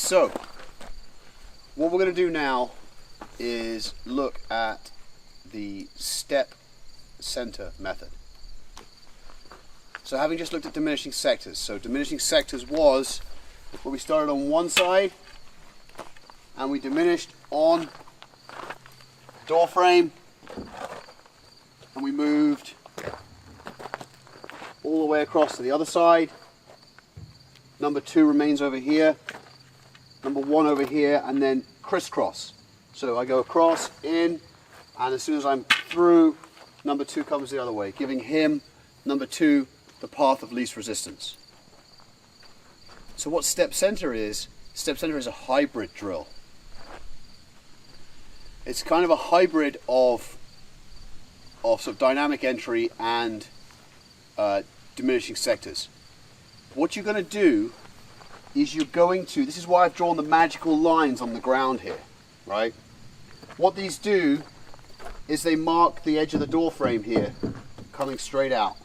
So, what we're going to do now is look at the step center method. So having just looked at diminishing sectors, so diminishing sectors was where we started on one side and we diminished on door frame and we moved all the way across to the other side. Number 2 remains over here, number 1 over here, and then crisscross. So I go across, in, and as soon as I'm through, number 2 comes the other way, giving him, number 2, the path of least resistance. So what step center is a hybrid drill. It's kind of a hybrid of sort of dynamic entry and diminishing sectors. What you're going to do is this is why I've drawn the magical lines on the ground here, right? What these do is they mark the edge of the door frame here, coming straight out.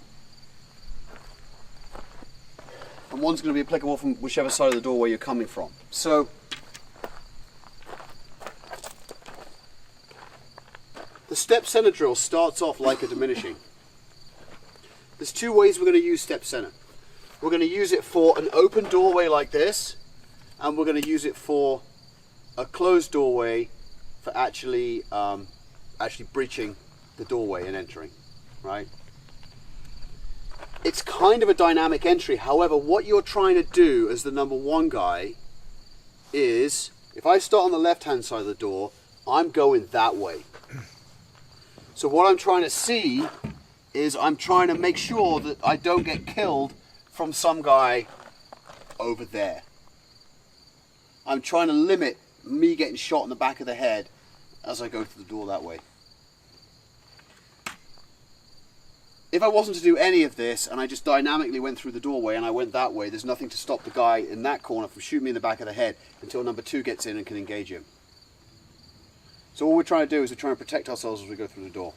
And one's going to be applicable from whichever side of the doorway you're coming from. So, the step center drill starts off like a diminishing. There's 2 ways we're going to use step center. We're going to use it for an open doorway like this, and we're going to use it for a closed doorway for actually breaching the doorway and entering, right? It's kind of a dynamic entry. However, what you're trying to do as the number 1 guy is, if I start on the left-hand side of the door, I'm going that way. So what I'm trying to see is I'm trying to make sure that I don't get killed from some guy over there. I'm trying to limit me getting shot in the back of the head as I go through the door that way. If I wasn't to do any of this and I just dynamically went through the doorway and I went that way, there's nothing to stop the guy in that corner from shooting me in the back of the head until number 2 gets in and can engage him. So all we're trying to do is we're trying to protect ourselves as we go through the door.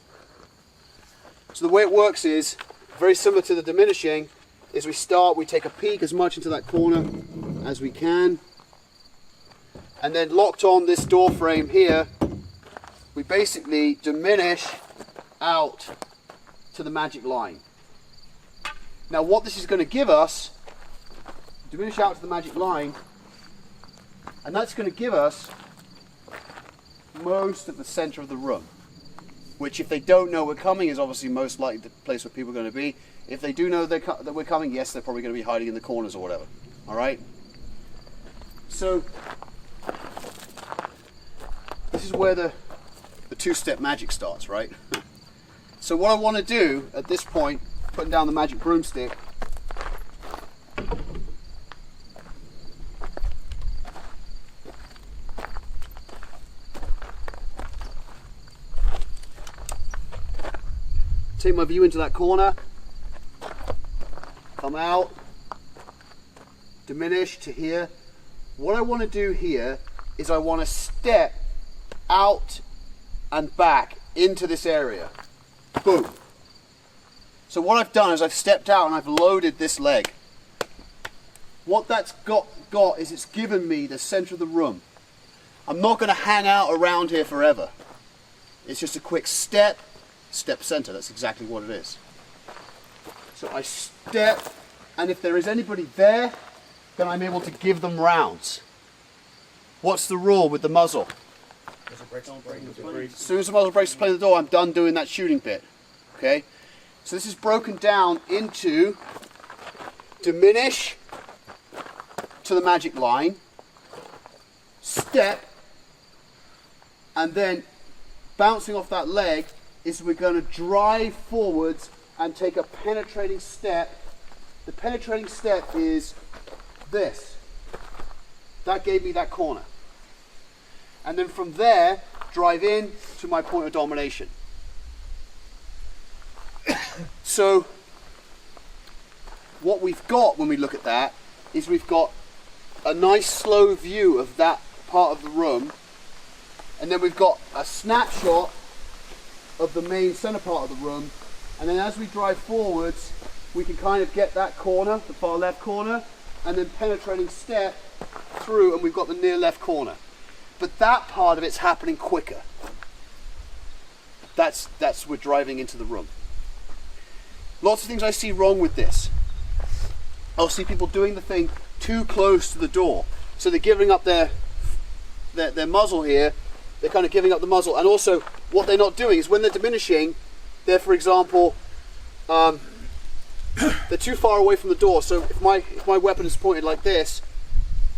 So the way it works is, very similar to the diminishing, is we take a peek as much into that corner as we can, and then locked on this door frame here, we basically diminish out to the magic line. Now what this is going to give us, diminish out to the magic line, and that's going to give us most of the center of the room, which if they don't know we're coming is obviously most likely the place where people are going to be. If they do know that we're coming, yes, they're probably going to be hiding in the corners or whatever. Alright? So this is where the 2-step magic starts, right? So what I want to do at this point, putting down the magic broomstick, take my view into that corner, come out, diminish to here. What I want to do here is I want to step out and back into this area. Boom. So what I've done is I've stepped out and I've loaded this leg. What that's got is it's given me the center of the room. I'm not going to hang out around here forever. It's just a quick step center. That's exactly what it is. So I step, and if there is anybody there, then I'm able to give them rounds. What's the rule with the muzzle? As soon as the muzzle breaks the plane of the door, I'm done doing that shooting bit. Okay? So this is broken down into diminish to the magic line, step, and then bouncing off that leg is we're going to drive forwards and take a penetrating step. The penetrating step is this. That gave me that corner. And then from there, drive in to my point of domination. So what we've got when we look at that is we've got a nice slow view of that part of the room, and then we've got a snapshot of the main center part of the room, and then as we drive forwards we can kind of get that corner, the far left corner, and then penetrating step through, and we've got the near left corner. But that part of it's happening quicker. That's we're driving into the room. Lots of things I see wrong with this. I'll see people doing the thing too close to the door. So they're giving up their muzzle here, they're kind of giving up the muzzle. And also what they're not doing is when they're diminishing, they're, for example, they're too far away from the door. So if my weapon is pointed like this,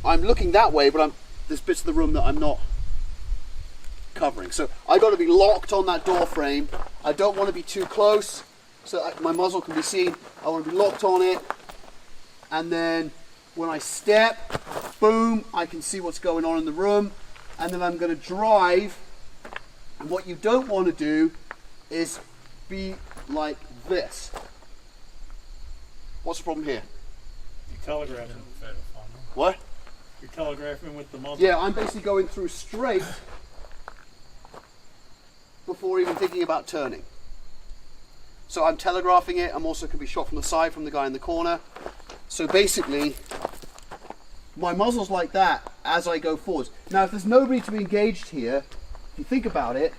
I'm looking that way, but there's bits of the room that I'm not covering. So I got to be locked on that door frame. I don't want to be too close so that my muzzle can be seen. I want to be locked on it, and then when I step, boom, I can see what's going on in the room, and then I'm going to drive. And what you don't want to do is be like this. What's the problem here? You're telegraphing. What? You're telegraphing with the muzzle. Yeah, I'm basically going through straight before even thinking about turning. So I'm telegraphing it. I'm also can be shot from the side from the guy in the corner. So basically, my muzzle's like that as I go forwards. Now, if there's nobody to be engaged here, if you think about it,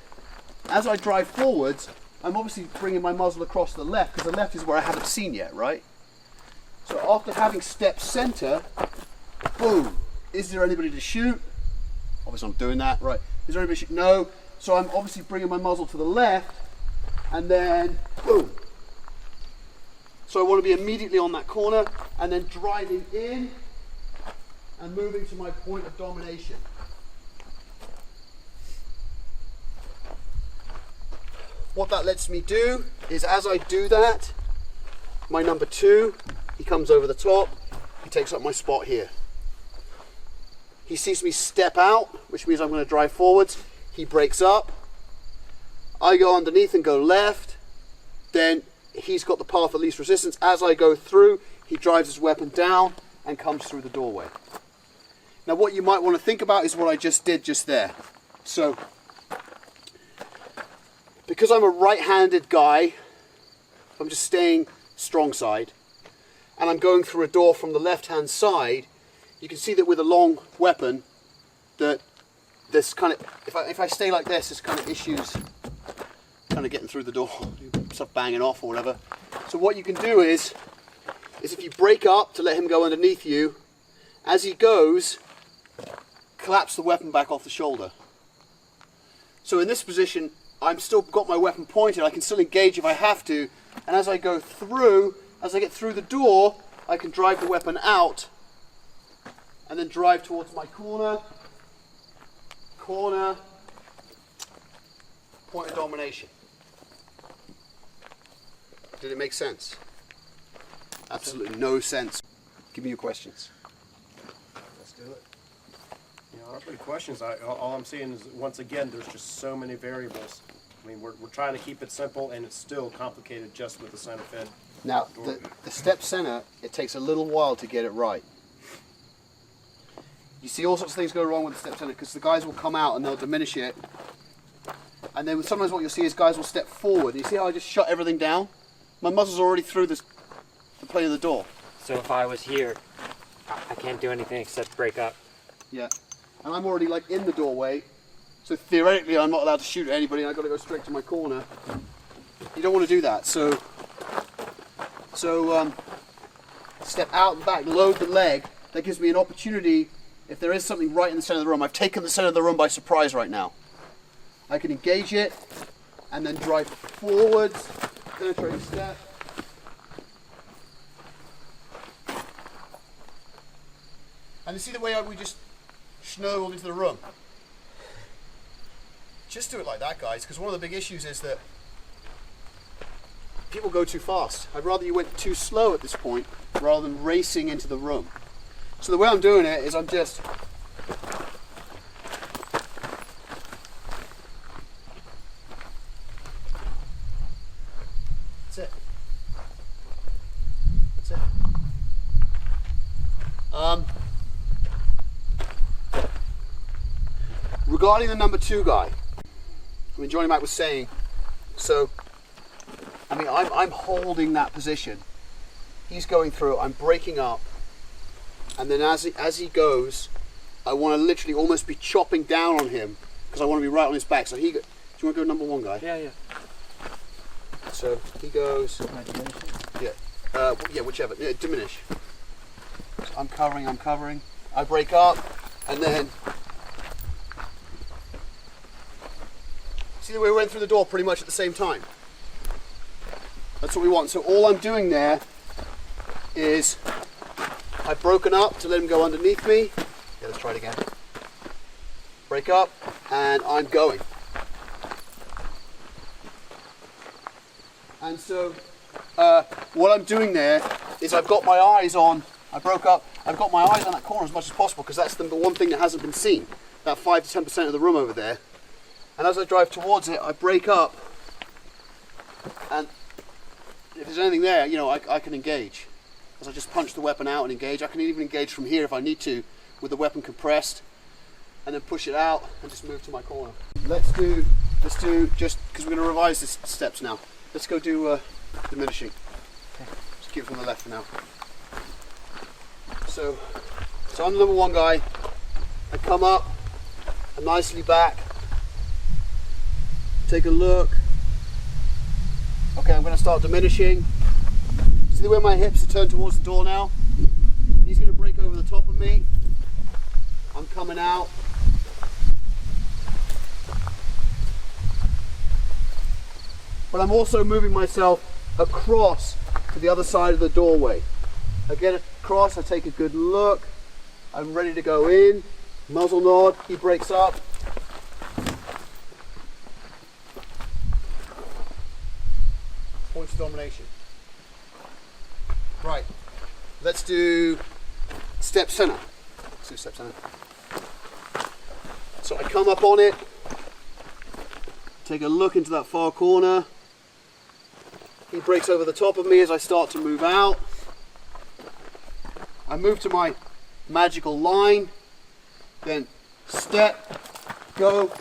as I drive forwards, I'm obviously bringing my muzzle across the left, because the left is where I haven't seen yet, right? So after having stepped center, boom, is there anybody to shoot? Obviously I'm doing that, right? Is there anybody to shoot? No. So I'm obviously bringing my muzzle to the left, and then boom. So I want to be immediately on that corner, and then driving in and moving to my point of domination. What that lets me do is, as I do that, my number two, he comes over the top, he takes up my spot here. He sees me step out, which means I'm going to drive forwards. He breaks up. I go underneath and go left. Then he's got the path of least resistance. As I go through, he drives his weapon down and comes through the doorway. Now what you might want to think about is what I just did just there. So, because I'm a right-handed guy, I'm just staying strong side, and I'm going through a door from the left-hand side, you can see that with a long weapon, that this kind of, if I stay like this, there's kind of issues kind of getting through the door, stuff banging off or whatever. So what you can do is if you break up to let him go underneath you, as he goes, collapse the weapon back off the shoulder. So in this position, I'm still got my weapon pointed, I can still engage if I have to, and as I go through, as I get through the door, I can drive the weapon out and then drive towards my corner, point of domination. Did it make sense? Absolutely no sense. Give me your questions. Let's do it. You know, I don't have any questions. All I'm seeing is, once again, there's just so many variables. I mean, we're trying to keep it simple, and it's still complicated just with the center fin. Now, the step center, it takes a little while to get it right. You see all sorts of things go wrong with the step center, because the guys will come out and they'll diminish it. And then sometimes what you'll see is guys will step forward. You see how I just shut everything down? My muzzle's already through the plane of the door. So if I was here, I can't do anything except break up. Yeah. And I'm already like in the doorway. So theoretically I'm not allowed to shoot at anybody, and I've got to go straight to my corner. You don't want to do that. So step out and back, load the leg. That gives me an opportunity, if there is something right in the center of the room. I've taken the center of the room by surprise right now. I can engage it and then drive forwards, penetrating step. And you see the way we just snowballed into the room? Just do it like that, guys, because one of the big issues is that people go too fast. I'd rather you went too slow at this point rather than racing into the room. So the way I'm doing it is I'm just that's it. That's it. Regarding the number two guy, I mean, Johnny Mac was saying, so I mean, I'm holding that position. He's going through, I'm breaking up, And then as he goes, I want to literally almost be chopping down on him because I want to be right on his back. So do you want to go number one, guy? Yeah. So he goes. Yeah. Yeah, whichever. Yeah, diminish. So I'm covering. I break up, and then. See the way we went through the door pretty much at the same time? That's what we want. So all I'm doing there is I've broken up to let him go underneath me. Yeah, let's try it again. Break up, and I'm going. And so what I'm doing there is I've got my eyes on, I broke up, I've got my eyes on that corner as much as possible because that's the one thing that hasn't been seen. That 5 to 10% of the room over there. And as I drive towards it, I break up, and if there's anything there, you know, I can engage. As I just punch the weapon out and engage. I can even engage from here if I need to, with the weapon compressed, and then push it out and just move to my corner. Let's do just because we're going to revise the steps now. Let's go do diminishing. Just keep it from the left for now. So I'm the number one guy. I come up, I'm nicely back. Take a look. Okay, I'm going to start diminishing. See the way my hips are turned towards the door now? He's going to break over the top of me. I'm coming out. But I'm also moving myself across to the other side of the doorway. I get across, I take a good look. I'm ready to go in. Muzzle nod, he breaks up. Points of domination. Right, let's do step center. Let's do step center. So I come up on it, take a look into that far corner. He breaks over the top of me as I start to move out. I move to my magical line, then step, go.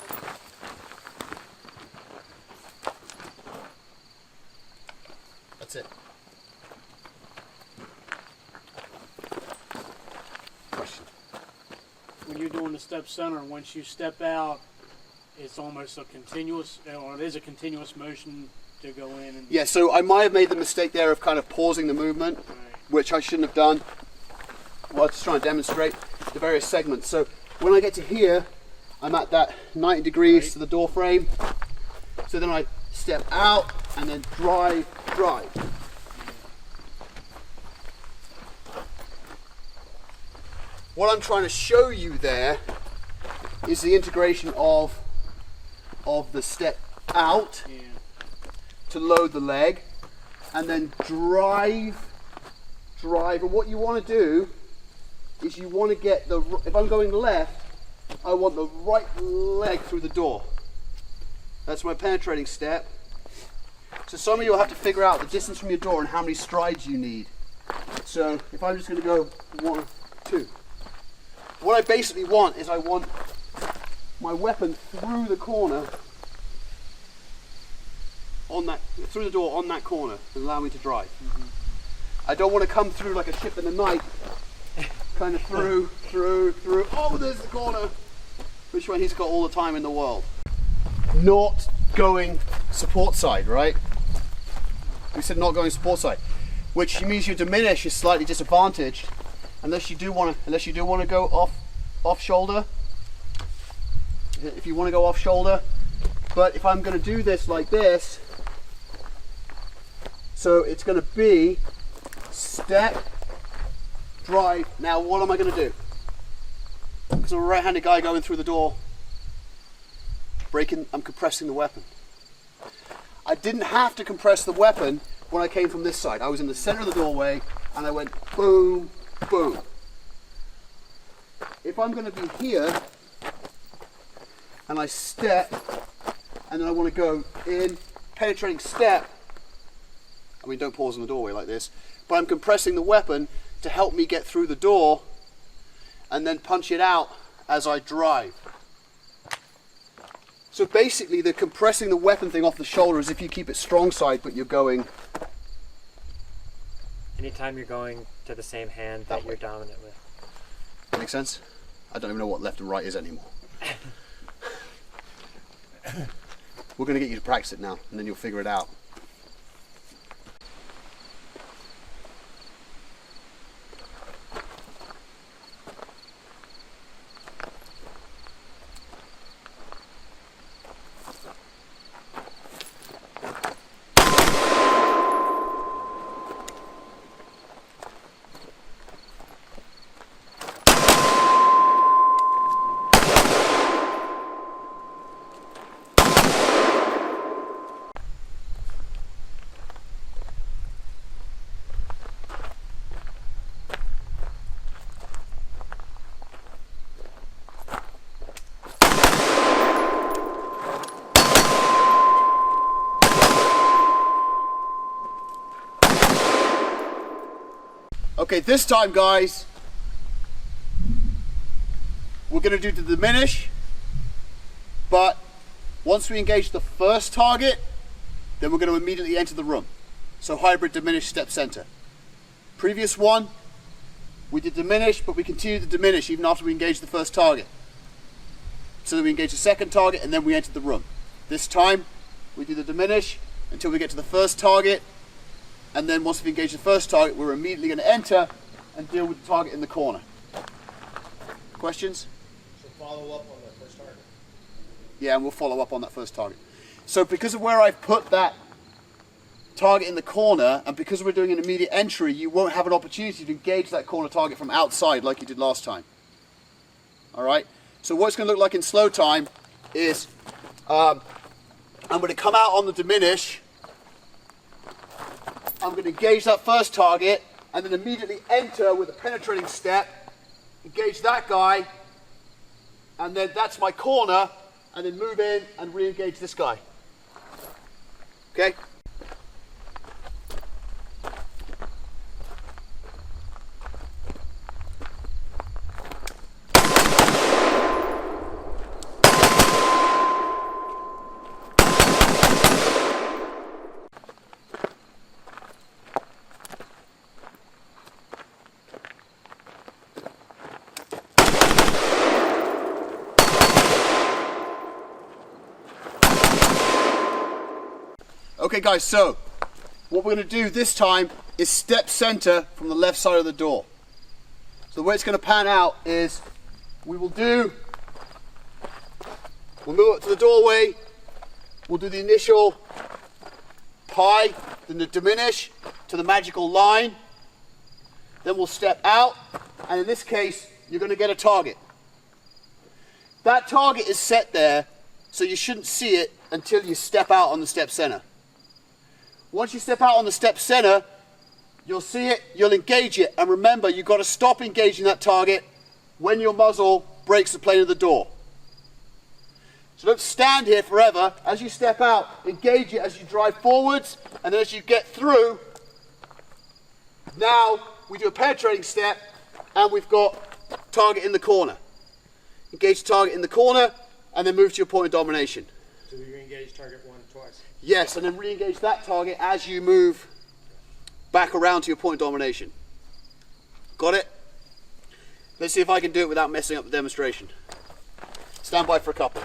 That's it. Question. When you're doing the step center, once you step out, it's almost a continuous, or it is a continuous motion to go in. And Yeah, so I might have made the mistake there of kind of pausing the movement, right. which I shouldn't have done. Well, I'm just trying to demonstrate the various segments. So when I get to here, I'm at that 90 degrees Right. to the door frame. So then I step out and then drive. What I'm trying to show you there is the integration of the step out Yeah. to load the leg, and then drive. And what you want to do is you want to get if I'm going left, I want the right leg through the door. That's my penetrating step. So some of you will have to figure out the distance from your door and how many strides you need. So if I'm just going to go 1, 2. What I basically want is I want my weapon through the corner through the door on that corner and allow me to drive. Mm-hmm. I don't want to come through like a ship in the night, kind of through. Oh, there's the corner. Which one he's got all the time in the world. Not going support side, right? We said not going support side, which means your diminish is slightly disadvantaged unless you do want to go off shoulder. If you want to go off shoulder, but if I'm going to do this like this, so it's going to be step, drive. Now what am I going to do? Because I'm a right-handed guy going through the door, I'm compressing the weapon. I didn't have to compress the weapon when I came from this side. I was in the center of the doorway and I went boom, boom. If I'm going to be here and I step and then I want to go in, penetrating step, I mean don't pause in the doorway like this, but I'm compressing the weapon to help me get through the door and then punch it out as I drive. So basically the compressing the weapon thing off the shoulder is if you keep it strong side but you're going... Anytime you're going to the same hand that you're dominant with. Make sense? I don't even know what left and right is anymore. We're going to get you to practice it now, and then you'll figure it out. Okay, this time, guys, we're going to do the diminish, but once we engage the first target, then we're going to immediately enter the room. So hybrid diminish, step center. Previous one, we did diminish, but we continued to diminish even after we engaged the first target. So that we engage the second target and then we entered the room. This time, we do the diminish until we get to the first target, and then once we engage the first target, we're immediately going to enter and deal with the target in the corner. Questions? So follow up on the first target. Yeah, and we'll follow up on that first target. So because of where I've put that target in the corner, and because we're doing an immediate entry, you won't have an opportunity to engage that corner target from outside like you did last time. All right? So what it's going to look like in slow time is I'm going to come out on the diminish, I'm going to engage that first target, and then immediately enter with a penetrating step, engage that guy, and then that's my corner, and then move in and re-engage this guy. Okay? Okay guys, so what we're going to do this time is step center from the left side of the door. So the way it's going to pan out is we'll move up to the doorway, we'll do the initial pi, then the diminish to the magical line, then we'll step out, and in this case you're going to get a target. That target is set there, so you shouldn't see it until you step out on the step center. Once you step out on the step center, you'll see it, you'll engage it, and remember, you've got to stop engaging that target when your muzzle breaks the plane of the door. So don't stand here forever. As you step out, engage it as you drive forwards, and then as you get through, now we do a penetrating step, and we've got target in the corner. Engage the target in the corner, and then move to your point of domination. So you engage target one twice. Yes, and then re-engage that target as you move back around to your point of domination. Got it? Let's see if I can do it without messing up the demonstration. Stand by for a couple.